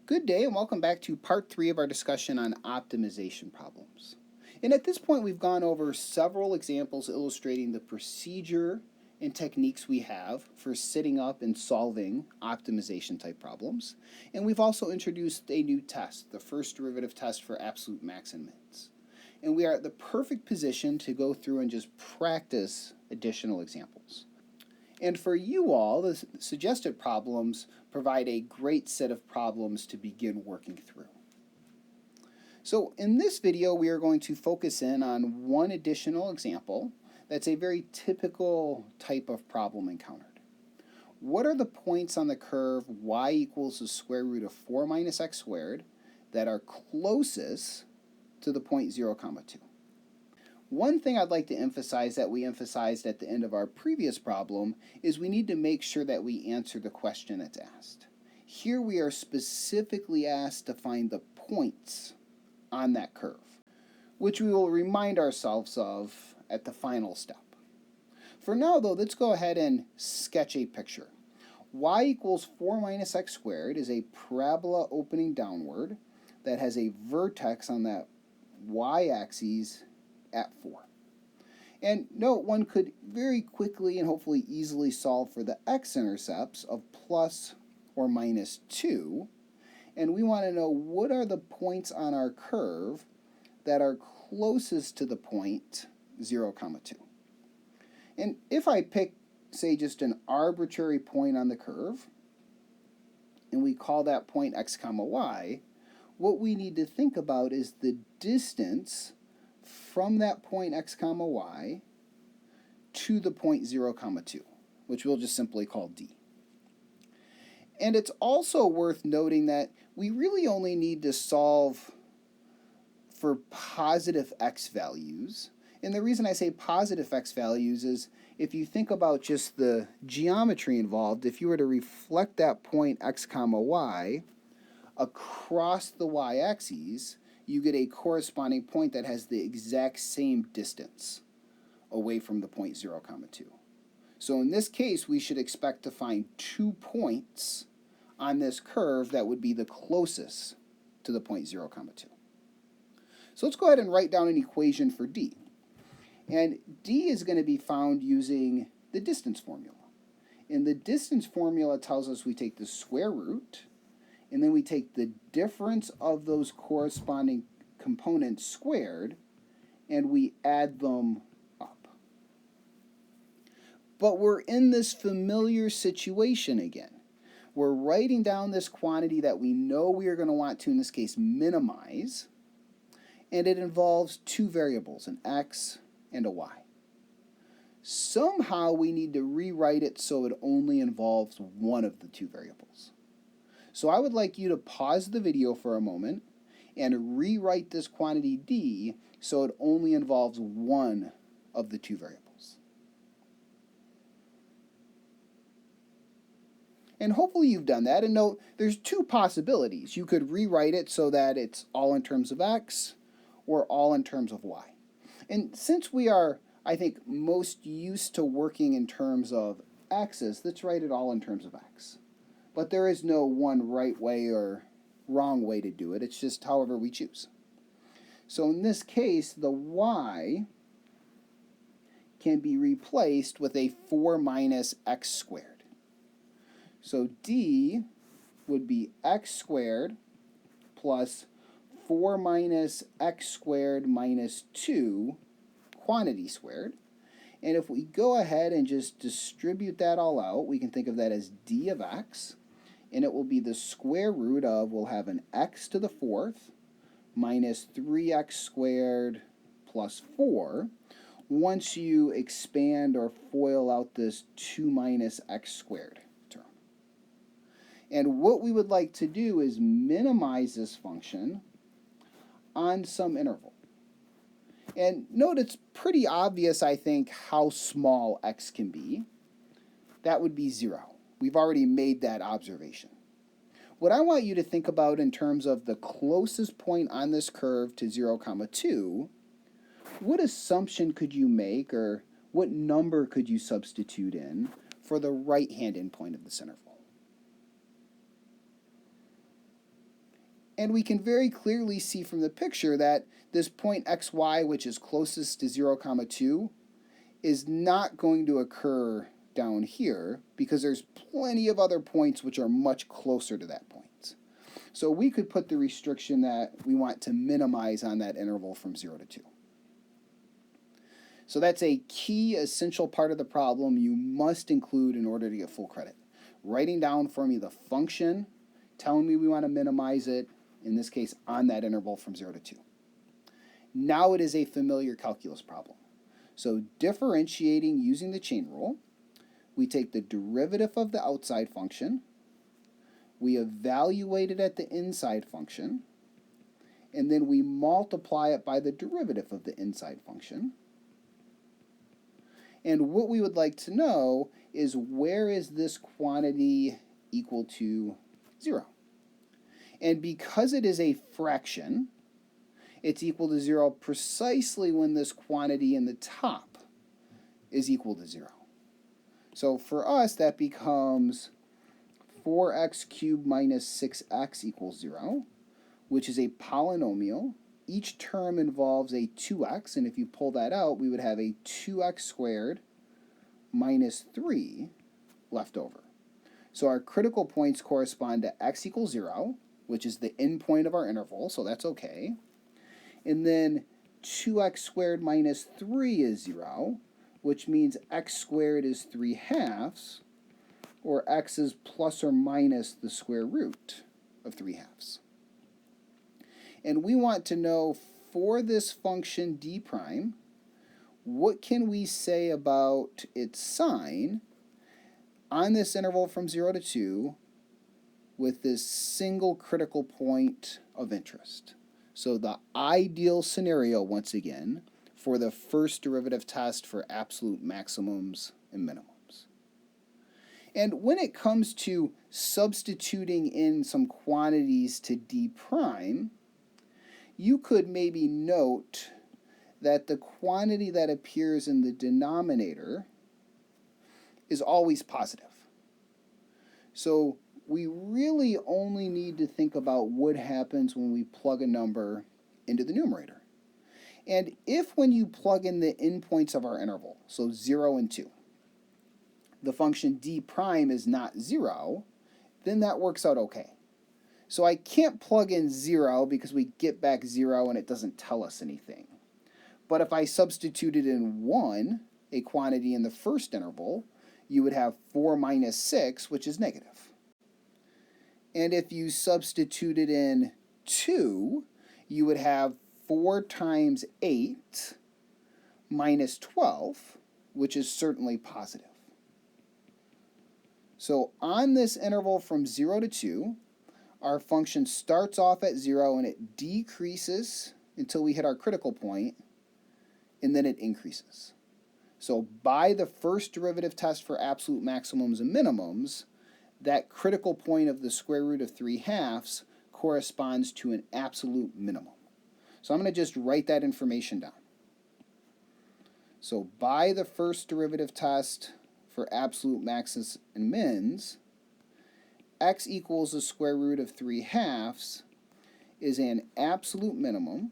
Good day and welcome back to part 3 of our discussion on optimization problems. And at this point we've gone over several examples illustrating the procedure and techniques we have for setting up and solving optimization type problems. And we've also introduced a new test, the first derivative test for absolute max and mins. And we are at the perfect position to go through and just practice additional examples. And for you all, the suggested problems provide a great set of problems to begin working through. So in this video, we are going to focus in on one additional example that's a very typical type of problem encountered. What are the points on the curve y equals the square root of 4 minus x squared that are closest to the point 0, 2? One thing I'd like to emphasize that we emphasized at the end of our previous problem is we need to make sure that we answer the question that's asked. Here we are specifically asked to find the points on that curve, which we will remind ourselves of at the final step. For now though, let's go ahead and sketch a picture. Y equals 4 minus x squared is a parabola opening downward that has a vertex on that y-axis at 4. And note, one could very quickly and hopefully easily solve for the x-intercepts of plus or minus 2. And we want to know what are the points on our curve that are closest to the point 0, 2. And if I pick, say, just an arbitrary point on the curve, and we call that point x, y, what we need to think about is the distance from that point x, y to the point 0, 2, which we'll just simply call d. And it's also worth noting that we really only need to solve for positive x values. And the reason I say positive x values is if you think about just the geometry involved, if you were to reflect that point x, y across the y-axis, you get a corresponding point that has the exact same distance away from the point 0, 2. So in this case, we should expect to find 2 points on this curve that would be the closest to the point 0, 2. So let's go ahead and write down an equation for d. And d is going to be found using the distance formula. And the distance formula tells us we take the square root, and then we take the difference of those corresponding components squared, and we add them up. But we're in this familiar situation again. We're writing down this quantity that we know we are going to want to, in this case, minimize, and it involves 2 variables, an x and a y. Somehow we need to rewrite it so it only involves one of the 2 variables. So I would like you to pause the video for a moment and rewrite this quantity d so it only involves one of the 2 variables. And hopefully you've done that. And note, there's 2 possibilities. You could rewrite it so that it's all in terms of x or all in terms of y. And since we are, I think, most used to working in terms of x's, let's write it all in terms of x. But there is no one right way or wrong way to do it. It's just however we choose. So in this case, the y can be replaced with a 4 minus x squared. So d would be x squared plus 4 minus x squared minus 2 quantity squared. And if we go ahead and just distribute that all out, we can think of that as d of x. And it will be the square root of, we'll have an x to the 4th minus 3x squared plus 4 once you expand or FOIL out this 2 minus x squared term. And what we would like to do is minimize this function on some interval. And note it's pretty obvious, I think, how small x can be. That would be 0. We've already made that observation. What I want you to think about in terms of the closest point on this curve to 0, 2, what assumption could you make or what number could you substitute in for the right-hand endpoint of this interval? And we can very clearly see from the picture that this point xy, which is closest to 0, 2, is not going to occur down here because there's plenty of other points which are much closer to that point. So we could put the restriction that we want to minimize on that interval from 0 to 2. So that's a key essential part of the problem you must include in order to get full credit. Writing down for me the function, telling me we want to minimize it, in this case on that interval from 0 to 2. Now it is a familiar calculus problem. So differentiating using the chain rule, we take the derivative of the outside function, we evaluate it at the inside function, and then we multiply it by the derivative of the inside function. And what we would like to know is where is this quantity equal to 0? And because it is a fraction, it's equal to 0 precisely when this quantity in the top is equal to 0. So for us, that becomes 4x cubed minus 6x equals 0, which is a polynomial. Each term involves a 2x, and if you pull that out, we would have a 2x squared minus 3 left over. So our critical points correspond to x equals 0, which is the end point of our interval, so that's okay. And then 2x squared minus 3 is 0, which means x squared is 3/2, or x is plus or minus the square root of 3/2. And we want to know for this function d prime, what can we say about its sign on this interval from 0 to 2 with this single critical point of interest. So the ideal scenario, once again, for the first derivative test for absolute maximums and minimums. And when it comes to substituting in some quantities to d prime, you could maybe note that the quantity that appears in the denominator is always positive. So we really only need to think about what happens when we plug a number into the numerator. And if when you plug in the endpoints of our interval, so 0 and 2, the function d prime is not 0, then that works out okay. So I can't plug in 0 because we get back 0 and it doesn't tell us anything. But if I substituted in 1, a quantity in the first interval, you would have 4 minus 6, which is negative. And if you substituted in 2, you would have 4 times 8 minus 12, which is certainly positive. So on this interval from 0 to 2, our function starts off at 0 and it decreases until we hit our critical point, and then it increases. So by the first derivative test for absolute maximums and minimums, that critical point of the square root of 3/2 corresponds to an absolute minimum. So I'm going to just write that information down. So by the first derivative test for absolute maxes and mins, x equals the square root of 3/2 is an absolute minimum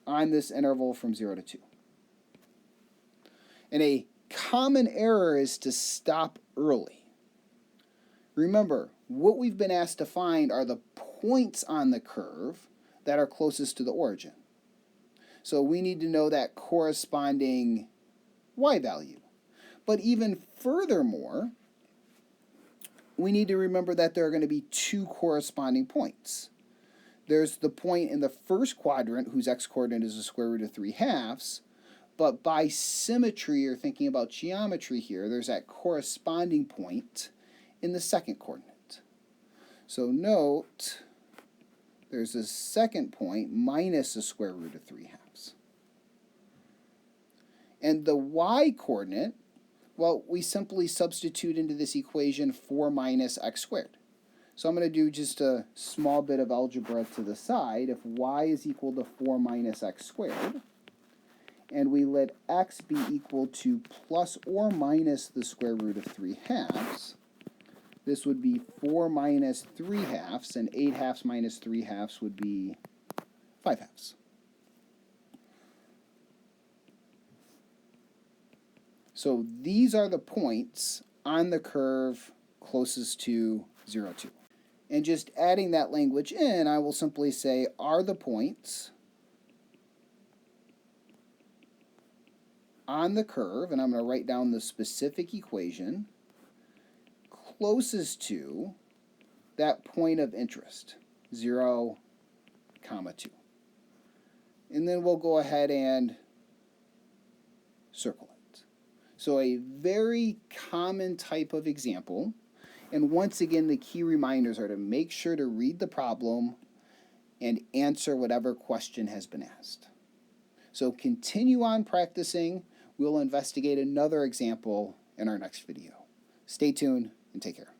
on this interval from 0 to 2. And a common error is to stop early. Remember, what we've been asked to find are the points on the curve that are closest to the origin. So we need to know that corresponding y value. But even furthermore, we need to remember that there are going to be 2 corresponding points. There's the point in the first quadrant whose x-coordinate is the square root of 3/2, but by symmetry, or thinking about geometry here, there's that corresponding point in the second coordinate. So note, there's a second point minus the square root of 3/2. And the y-coordinate, well, we simply substitute into this equation 4 minus x squared. So I'm going to do just a small bit of algebra to the side. If y is equal to 4 minus x squared, and we let x be equal to plus or minus the square root of 3/2, this would be 4 minus 3 halves, and 8 halves minus 3 halves would be 5 halves. So these are the points on the curve closest to 0, 2. And just adding that language in, I will simply say, are the points on the curve, and I'm going to write down the specific equation, closest to that point of interest, 0, 2. And then we'll go ahead and circle it. So a very common type of example. And once again, the key reminders are to make sure to read the problem and answer whatever question has been asked. So continue on practicing. We'll investigate another example in our next video. Stay tuned and take care.